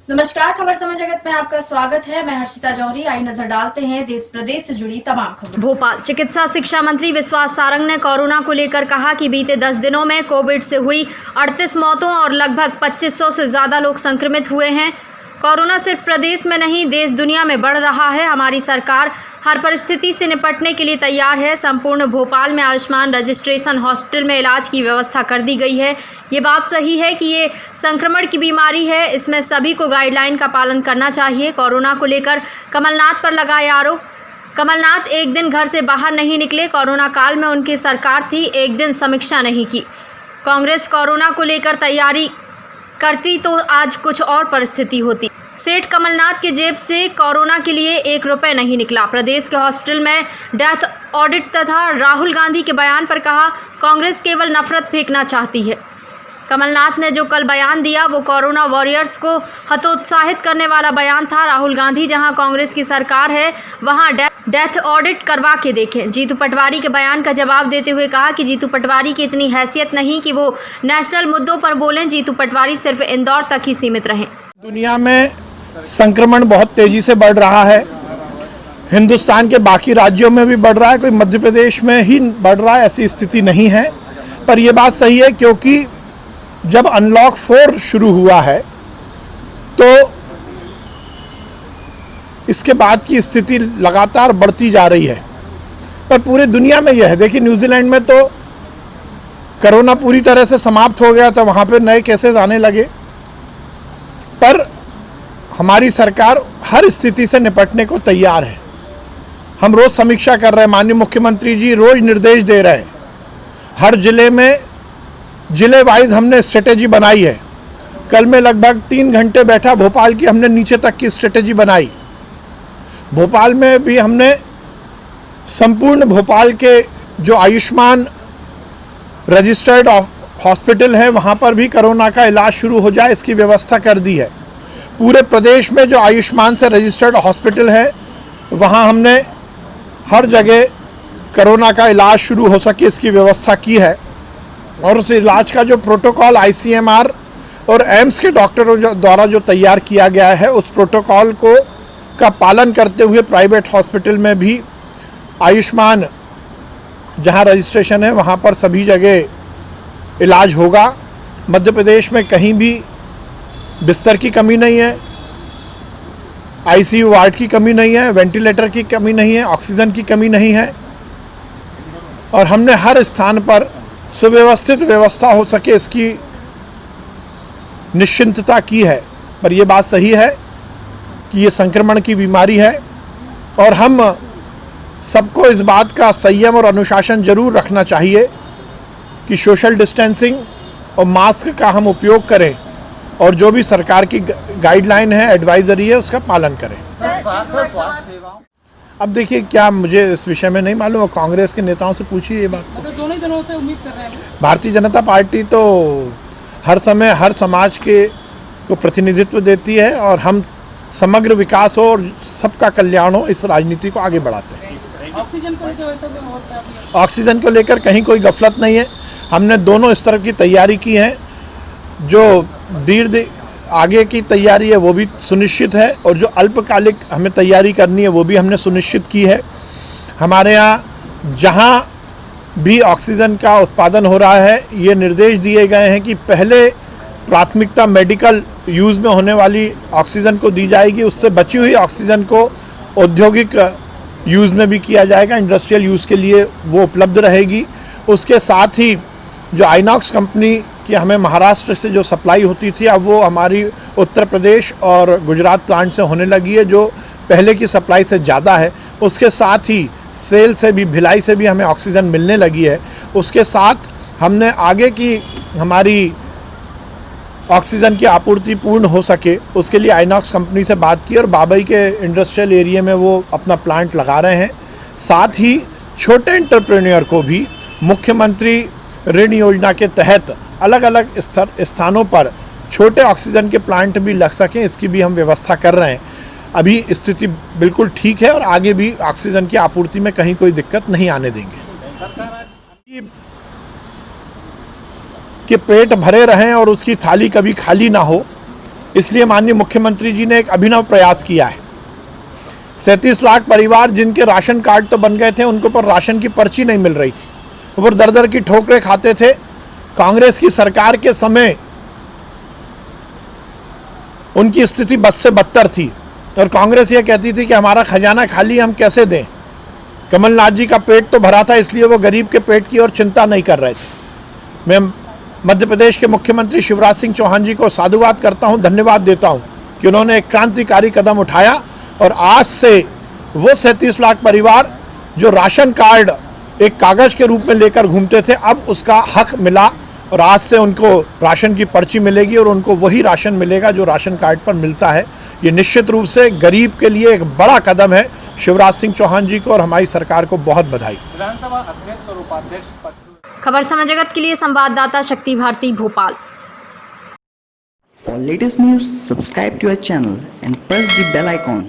नमस्कार, खबर समय जगत में आपका स्वागत है। मैं हर्षिता जौहरी। आई नजर डालते हैं देश प्रदेश से जुड़ी तमाम खबरों। भोपाल चिकित्सा शिक्षा मंत्री विश्वास सारंग ने कोरोना को लेकर कहा कि बीते 10 दिनों में कोविड से हुई 38 मौतों और लगभग 2500 से ज्यादा लोग संक्रमित हुए हैं। कोरोना सिर्फ प्रदेश में नहीं, देश दुनिया में बढ़ रहा है। हमारी सरकार हर परिस्थिति से निपटने के लिए तैयार है। संपूर्ण भोपाल में आयुष्मान रजिस्ट्रेशन हॉस्पिटल में इलाज की व्यवस्था कर दी गई है। ये बात सही है कि ये संक्रमण की बीमारी है, इसमें सभी को गाइडलाइन का पालन करना चाहिए। कोरोना को लेकर कमलनाथ पर लगाए आरोप। कमलनाथ एक दिन घर से बाहर नहीं निकले। कोरोना काल में उनकी सरकार थी, एक दिन समीक्षा नहीं की। कांग्रेस कोरोना को लेकर तैयारी करती तो आज कुछ और परिस्थिति होती। सेठ कमलनाथ के जेब से कोरोना के लिए 1 रुपये नहीं निकला। प्रदेश के हॉस्पिटल में डेथ ऑडिट तथा राहुल गांधी के बयान पर कहा, कांग्रेस केवल नफरत फेंकना चाहती है। कमलनाथ ने जो कल बयान दिया वो कोरोना वॉरियर्स को हतोत्साहित करने वाला बयान था। राहुल गांधी जहां कांग्रेस की सरकार है वहां डेथ ऑडिट करवा के देखें। जीतू पटवारी के बयान का जवाब देते हुए कहा कि जीतू पटवारी की इतनी हैसियत नहीं कि वो नेशनल मुद्दों पर बोलें। जीतू पटवारी सिर्फ इंदौर तक ही सीमित रहें। दुनिया में संक्रमण बहुत तेजी से बढ़ रहा है। हिंदुस्तान के बाकी राज्यों में भी बढ़ रहा है, कोई मध्य प्रदेश में ही बढ़ रहा है ऐसी स्थिति नहीं है। पर यह बात सही है क्योंकि जब अनलॉक 4 शुरू हुआ है तो इसके बाद की स्थिति लगातार बढ़ती जा रही है। पर पूरी दुनिया में यह है, देखिए न्यूजीलैंड में तो कोरोना पूरी तरह से समाप्त हो गया था, वहाँ पे नए केसेस आने लगे। पर हमारी सरकार हर स्थिति से निपटने को तैयार है। हम रोज़ समीक्षा कर रहे हैं, माननीय मुख्यमंत्री जी रोज़ निर्देश दे रहे हैं। हर जिले में जिले वाइज हमने स्ट्रेटेजी बनाई है। कल मैं लगभग 3 घंटे बैठा, भोपाल की हमने नीचे तक की स्ट्रेटेजी बनाई। भोपाल में भी हमने संपूर्ण भोपाल के जो आयुष्मान रजिस्टर्ड हॉस्पिटल है वहाँ पर भी कोरोना का इलाज शुरू हो जाए, इसकी व्यवस्था कर दी है। पूरे प्रदेश में जो आयुष्मान से रजिस्टर्ड हॉस्पिटल है वहाँ हमने हर जगह कोरोना का इलाज शुरू हो सके इसकी व्यवस्था की है। और उस इलाज का जो प्रोटोकॉल ICMR और एम्स के डॉक्टरों द्वारा जो तैयार किया गया है उस प्रोटोकॉल का पालन करते हुए प्राइवेट हॉस्पिटल में भी आयुष्मान जहां रजिस्ट्रेशन है वहां पर सभी जगह इलाज होगा। मध्य प्रदेश में कहीं भी बिस्तर की कमी नहीं है, ICU वार्ड की कमी नहीं है, वेंटिलेटर की कमी नहीं है, ऑक्सीजन की कमी नहीं है। और हमने हर स्थान पर सुव्यवस्थित व्यवस्था हो सके इसकी निश्चिंतता की है। पर यह बात सही है कि ये संक्रमण की बीमारी है और हम सबको इस बात का संयम और अनुशासन जरूर रखना चाहिए कि सोशल डिस्टेंसिंग और मास्क का हम उपयोग करें और जो भी सरकार की गाइडलाइन है, एडवाइजरी है, उसका पालन करें। अब देखिए, क्या मुझे इस विषय में नहीं मालूम, और कांग्रेस के नेताओं से पूछिए ये बात। तो दोनों दिनों से उम्मीद कर रहे हैं। भारतीय जनता पार्टी तो हर समय हर समाज को प्रतिनिधित्व देती है और हम समग्र विकास हो और सबका कल्याण हो इस राजनीति को आगे बढ़ाते हैं। ऑक्सीजन को लेकर वैसे भी होता है। ऑक्सीजन को लेकर कहीं कोई गफलत नहीं है। हमने दोनों स्तर की तैयारी की है। जो दीर्घ आगे की तैयारी है वो भी सुनिश्चित है और जो अल्पकालिक हमें तैयारी करनी है वो भी हमने सुनिश्चित की है। हमारे यहाँ जहाँ भी ऑक्सीजन का उत्पादन हो रहा है ये निर्देश दिए गए हैं कि पहले प्राथमिकता मेडिकल यूज़ में होने वाली ऑक्सीजन को दी जाएगी, उससे बची हुई ऑक्सीजन को औद्योगिक यूज़ में भी किया जाएगा, इंडस्ट्रियल यूज़ के लिए वो उपलब्ध रहेगी। उसके साथ ही जो आइनॉक्स कंपनी कि हमें महाराष्ट्र से जो सप्लाई होती थी अब वो हमारी उत्तर प्रदेश और गुजरात प्लांट से होने लगी है, जो पहले की सप्लाई से ज़्यादा है। उसके साथ ही सेल से भी, भिलाई से भी हमें ऑक्सीजन मिलने लगी है। उसके साथ हमने आगे की हमारी ऑक्सीजन की आपूर्ति पूर्ण हो सके उसके लिए आइनॉक्स कंपनी से बात की और बाबई के इंडस्ट्रियल एरिया में वो अपना प्लांट लगा रहे हैं। साथ ही छोटे एंटरप्रेन्योर को भी मुख्यमंत्री ऋण योजना के तहत अलग अलग स्थानों पर छोटे ऑक्सीजन के प्लांट भी लग सकें, इसकी भी हम व्यवस्था कर रहे हैं। अभी स्थिति बिल्कुल ठीक है और आगे भी ऑक्सीजन की आपूर्ति में कहीं कोई दिक्कत नहीं आने देंगे। कि पेट भरे रहें और उसकी थाली कभी खाली ना हो, इसलिए माननीय मुख्यमंत्री जी ने एक अभिनव प्रयास किया है। 37 लाख परिवार जिनके राशन कार्ड तो बन गए थे, उनको पर राशन की पर्ची नहीं मिल रही थी, वो दर दर की ठोकरें खाते थे। कांग्रेस की सरकार के समय उनकी स्थिति बद से बदतर थी और कांग्रेस ये कहती थी कि हमारा खजाना खाली, हम कैसे दें। कमलनाथ जी का पेट तो भरा था, इसलिए वो गरीब के पेट की ओर चिंता नहीं कर रहे थे। मैं मध्य प्रदेश के मुख्यमंत्री शिवराज सिंह चौहान जी को साधुवाद करता हूं, धन्यवाद देता हूं कि उन्होंने एक क्रांतिकारी कदम उठाया और आज से वो 37 लाख परिवार जो राशन कार्ड एक कागज के रूप में लेकर घूमते थे, अब उसका हक मिला और आज से उनको राशन की पर्ची मिलेगी और उनको वही राशन मिलेगा जो राशन कार्ड पर मिलता है। ये निश्चित रूप से गरीब के लिए एक बड़ा कदम है। शिवराज सिंह चौहान जी को और हमारी सरकार को बहुत बधाई। विधानसभा अध्यक्ष और उपाध्यक्ष पद। खबर समय जगत के लिए संवाददाता शक्ति Bharti Bhopal. For latest news, subscribe to our channel and press the bell icon.